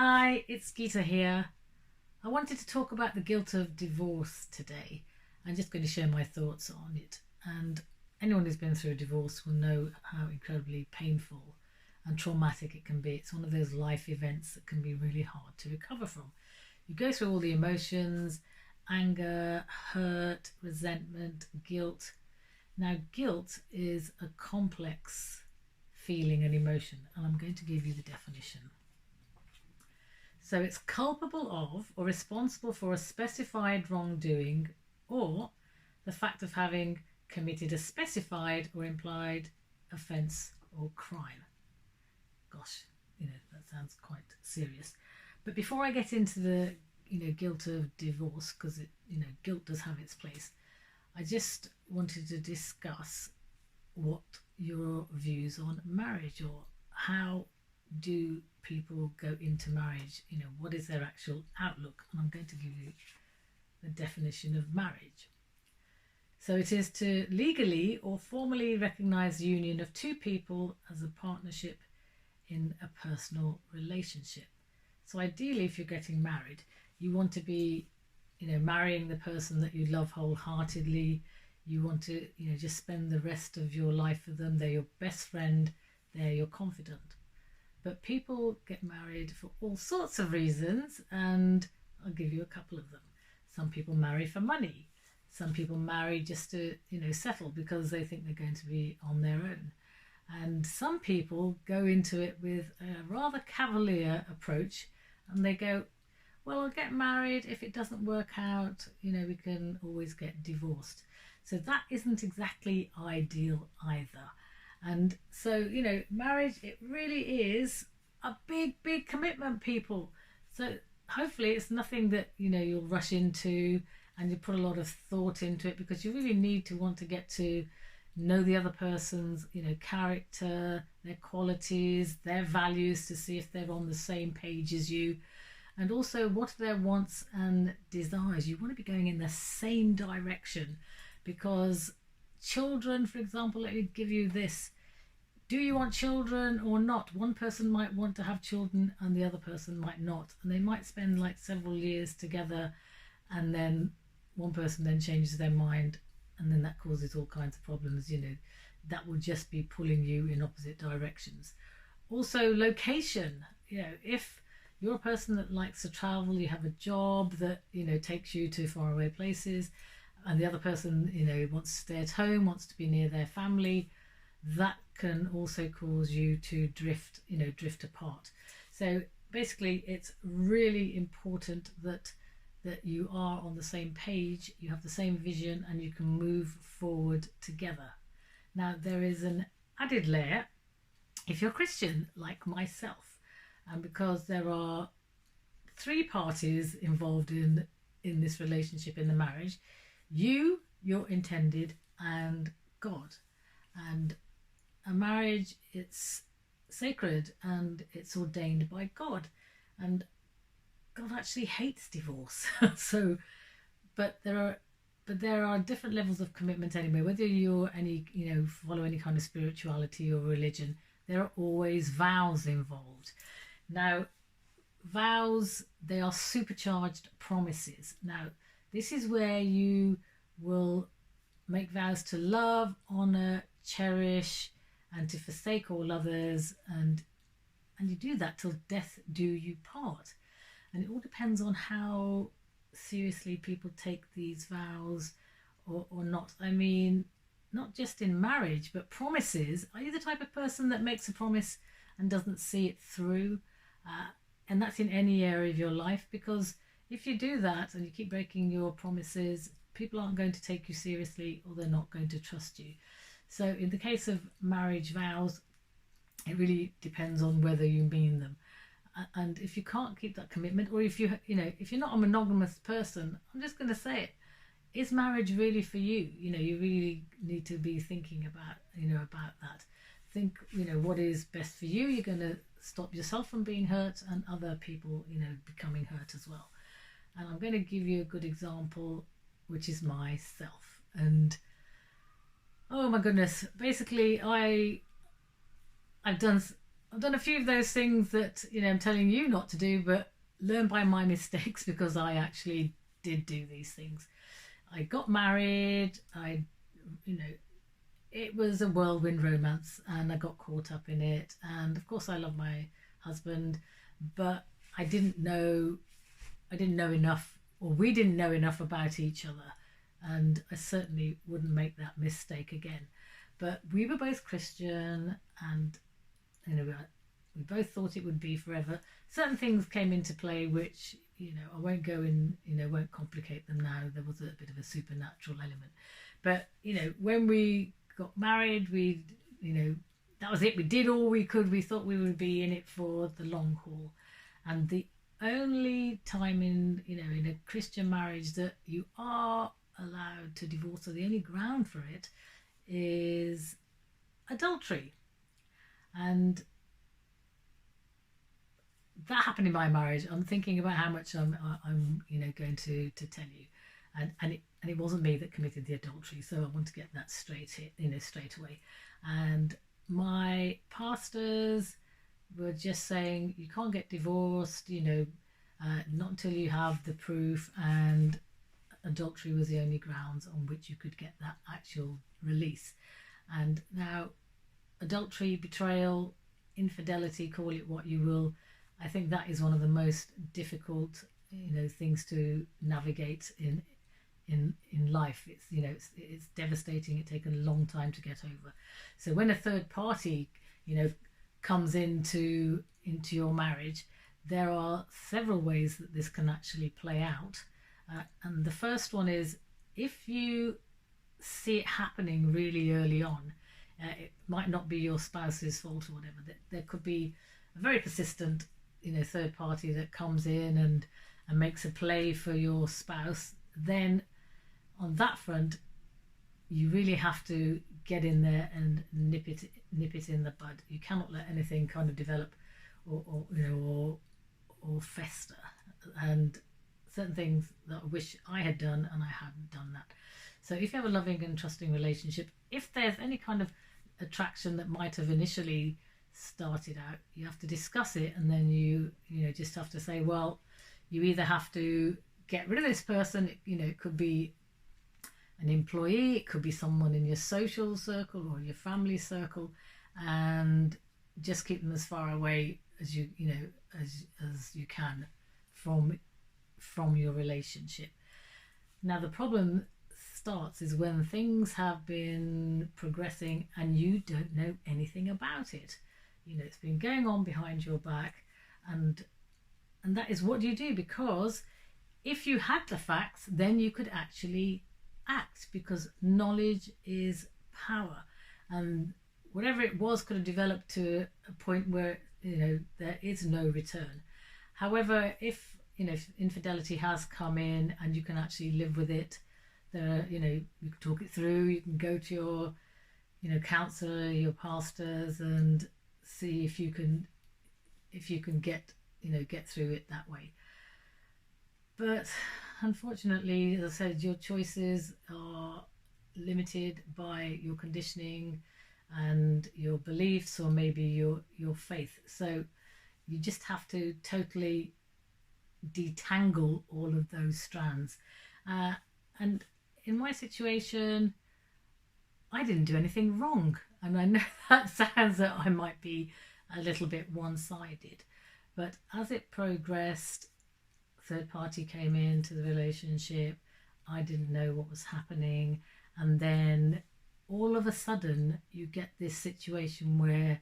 Hi, it's Geeta here. I wanted to talk about the guilt of divorce today. I'm just going to share my thoughts on it. And anyone who's been through a divorce will know how incredibly painful and traumatic it can be. It's one of those life events that can be really hard to recover from. You go through all the emotions: anger, hurt, resentment, guilt. Now, guilt is a complex feeling and emotion, and I'm going to give you the definition. So it's culpable of or responsible for a specified wrongdoing or the fact of having committed a specified or implied offence or crime. Gosh, that sounds quite serious. But before I get into the guilt of divorce, because guilt does have its place, I just wanted to discuss what your views on marriage, or how do people go into marriage, what is their actual outlook. And I'm going to give you the definition of marriage. So it is to legally or formally recognise the union of two people as a partnership in a personal relationship. So ideally, if you're getting married, you want to be marrying the person that you love wholeheartedly. You want to just spend the rest of your life with them. They're your best friend, they're your confidant. But people get married for all sorts of reasons, and I'll give you a couple of them. Some people marry for money. Some people marry just to settle because they think they're going to be on their own. And some people go into it with a rather cavalier approach, and they go, well, I'll get married. If it doesn't work out, we can always get divorced. So that isn't exactly ideal either. And so, marriage, it really is a big, big commitment, people. So hopefully it's nothing that, you'll rush into and you put a lot of thought into it, because you really need to want to get to know the other person's, character, their qualities, their values, to see if they're on the same page as you. And also, what are their wants and desires? You want to be going in the same direction, because children, for example, let me give you this. Do you want children or not? One person might want to have children and the other person might not. And they might spend like several years together, and then one person then changes their mind, and then that causes all kinds of problems. That will just be pulling you in opposite directions. Also, location. If you're a person that likes to travel, you have a job that takes you to faraway places, and the other person wants to stay at home, wants to be near their family, that can also cause you to drift apart. So basically, it's really important that you are on the same page, you have the same vision, and you can move forward together. Now, there is an added layer if you're Christian like myself, and because there are three parties involved in this relationship, in the marriage: you, your intended, and God. And a marriage, it's sacred and it's ordained by God, and God actually hates divorce. So but there are different levels of commitment anyway. Whether you're follow any kind of spirituality or religion, there are always vows involved. Now, vows, they are supercharged promises. Now, this is where you will make vows to love, honor, cherish, and to forsake all others, and you do that till death do you part. And it all depends on how seriously people take these vows or not. I mean, not just in marriage, but promises. Are you the type of person that makes a promise and doesn't see it through? And that's in any area of your life, because if you do that and you keep breaking your promises, people aren't going to take you seriously, or they're not going to trust you. So in the case of marriage vows, it really depends on whether you mean them. And if you can't keep that commitment, or if if you're not a monogamous person, I'm just going to say it: is marriage really for you? You really need to be thinking about about that. Think what is best for you. You're going to stop yourself from being hurt, and other people becoming hurt as well. And I'm going to give you a good example, which is myself. And oh my goodness, basically I've done I've done a few of those things that I'm telling you not to do, but learn by my mistakes because I actually did do these things. I got married. You know, it was a whirlwind romance, and I got caught up in it. And of course, I love my husband, but I didn't know. I didn't know enough, or we didn't know enough about each other, and I certainly wouldn't make that mistake again. But we were both Christian, and we both thought it would be forever. Certain things came into play which I won't go in, won't complicate them now. There was a bit of a supernatural element, but when we got married, that was it. We did all we could. We thought we would be in it for the long haul, and the only time in a Christian marriage that you are allowed to divorce, or the only ground for it, is adultery. And that happened in my marriage. I'm thinking about how much I'm going to tell you, and it wasn't me that committed the adultery. So I want to get that straight away. And my pastors were just saying you can't get divorced, not until you have the proof, and adultery was the only grounds on which you could get that actual release. And now, adultery, betrayal, infidelity, call it what you will, I think that is one of the most difficult things to navigate in life. It's devastating. It takes a long time to get over. So when a third party comes into your marriage, there are several ways that this can actually play out. And the first one is, if you see it happening really early on, it might not be your spouse's fault or whatever. There could be a very persistent third party that comes in and makes a play for your spouse. Then on that front, you really have to get in there and nip it in the bud. You cannot let anything kind of develop or fester. And certain things that I wish I had done, and I hadn't done that. So if you have a loving and trusting relationship, if there's any kind of attraction that might have initially started out, you have to discuss it, and then you just have to say, well, you either have to get rid of this person. It could be an employee, it could be someone in your social circle or your family circle, and just keep them as far away as as you can from your relationship. Now the problem starts is when things have been progressing and you don't know anything about it. It's been going on behind your back, and that is, what do you do? Because if you had the facts, then you could actually act, because knowledge is power, and whatever it was could have developed to a point where there is no return. However, if infidelity has come in and you can actually live with it, you can talk it through. You can go to your counselor, your pastors, and see if you can get through it that way. But unfortunately, as I said, your choices are limited by your conditioning and your beliefs, or maybe your faith. So you just have to totally detangle all of those strands. And in my situation, I didn't do anything wrong. And I know that sounds that I might be a little bit one-sided, but as it progressed, third party came into the relationship. I didn't know what was happening, and then all of a sudden you get this situation where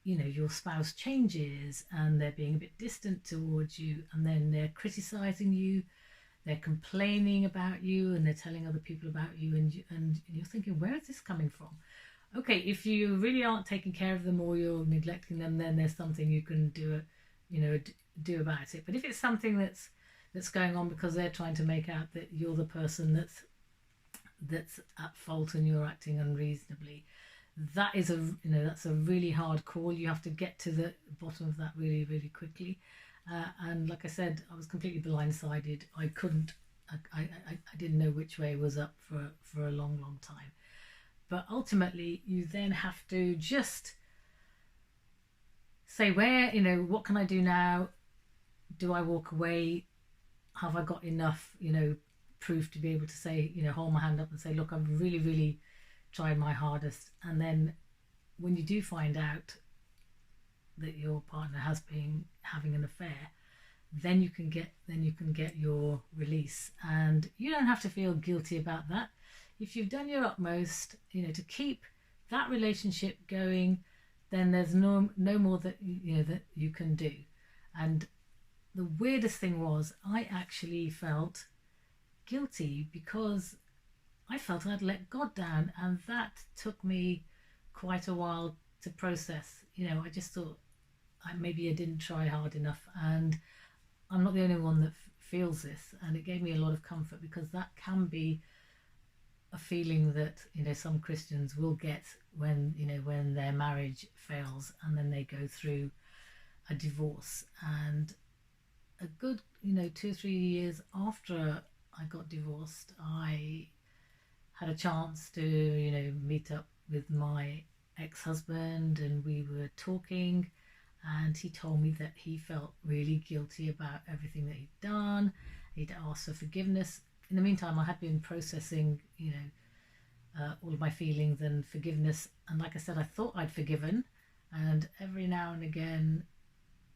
your spouse changes and they're being a bit distant towards you, and then they're criticizing you, they're complaining about you, and they're telling other people about you, and you're thinking, where is this coming from? Okay, if you really aren't taking care of them or you're neglecting them, then there's something you can do about it. But if it's something that's going on because they're trying to make out that you're the person that's at fault and you're acting unreasonably, that is that's a really hard call. You have to get to the bottom of that really, really quickly. And like I said, I was completely blindsided. I didn't know which way was up for a long, long time. But ultimately, you then have to just say where, what can I do now? Do I walk away? Have I got enough, proof to be able to say, hold my hand up and say, look, I've really, really tried my hardest. And then when you do find out that your partner has been having an affair, then you can get your release, and you don't have to feel guilty about that. If you've done your utmost, to keep that relationship going, then there's no more that that you can do. And the weirdest thing was, I actually felt guilty because I felt I'd let God down, and that took me quite a while to process. I just thought maybe I didn't try hard enough, and I'm not the only one that feels this. And it gave me a lot of comfort, because that can be a feeling that some Christians will get when their marriage fails and then they go through a divorce. And a good 2 or 3 years after I got divorced, I had a chance to meet up with my ex-husband, and we were talking, and he told me that he felt really guilty about everything that he'd done. He'd asked for forgiveness. In the meantime, I had been processing all of my feelings and forgiveness, and like I said, I thought I'd forgiven, and every now and again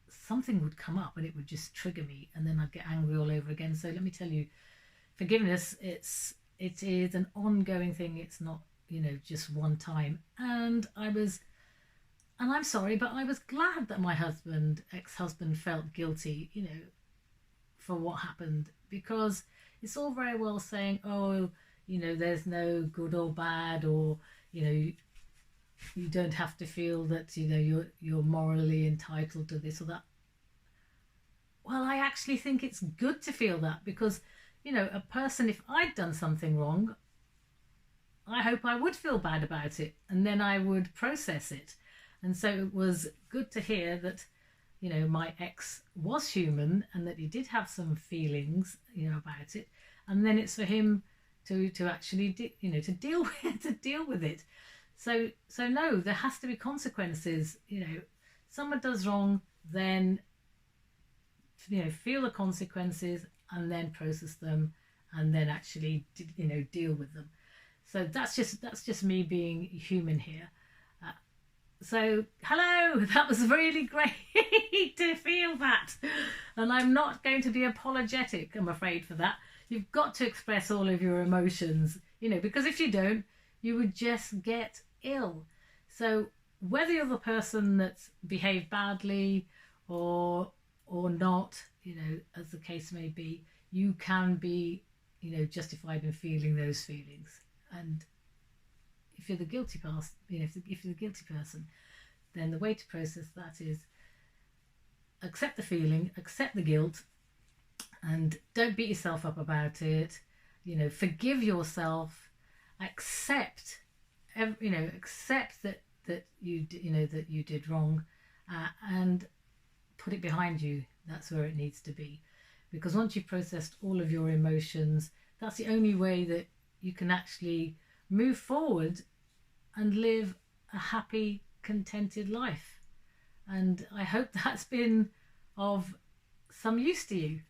something would come up and it would just trigger me, and then I'd get angry all over again. So let me tell you, forgiveness, it is an ongoing thing. It's not just one time. And I'm sorry, but I was glad that my ex-husband felt guilty for what happened, because it's all very well saying, oh, there's no good or bad, or you don't have to feel that you're morally entitled to this or that. Well, I actually think it's good to feel that, because a person, if I'd done something wrong, I hope I would feel bad about it, and then I would process it. And so it was good to hear that my ex was human, and that he did have some feelings about it, and then it's for him to actually to deal with it. So no, there has to be consequences. Someone does wrong, then feel the consequences, and then process them, and then actually deal with them. So that's just me being human here. So hello, that was really great to feel that, and I'm not going to be apologetic, I'm afraid, for that. You've got to express all of your emotions, because if you don't, you would just get ill. So whether you're the person that's behaved badly or not, as the case may be, you can be justified in feeling those feelings. And if you're the guilty person, if you're the guilty person, then the way to process that is accept the feeling, accept the guilt, and don't beat yourself up about it. Forgive yourself, accept that you did wrong, and put it behind you. That's where it needs to be, because once you've processed all of your emotions, that's the only way that you can actually move forward and live a happy, contented life. And I hope that's been of some use to you.